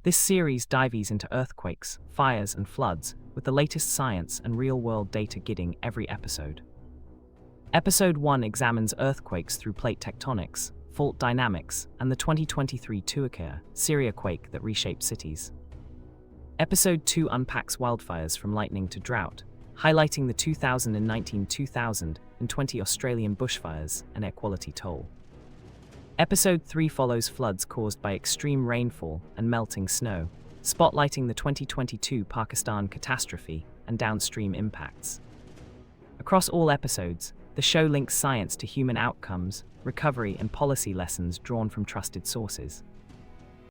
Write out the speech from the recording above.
This series dives into earthquakes, fires, and floods, with the latest science and real-world data guiding every episode. Episode 1 examines earthquakes through plate tectonics, fault dynamics, and the 2023 Turkey, Syria quake that reshaped cities. Episode 2 unpacks wildfires from lightning to drought, highlighting the 2019-2020 Australian bushfires and air quality toll. Episode 3 follows floods caused by extreme rainfall and melting snow, spotlighting the 2022 Pakistan catastrophe and downstream impacts. Across all episodes, the show links science to human outcomes, recovery, and policy lessons drawn from trusted sources.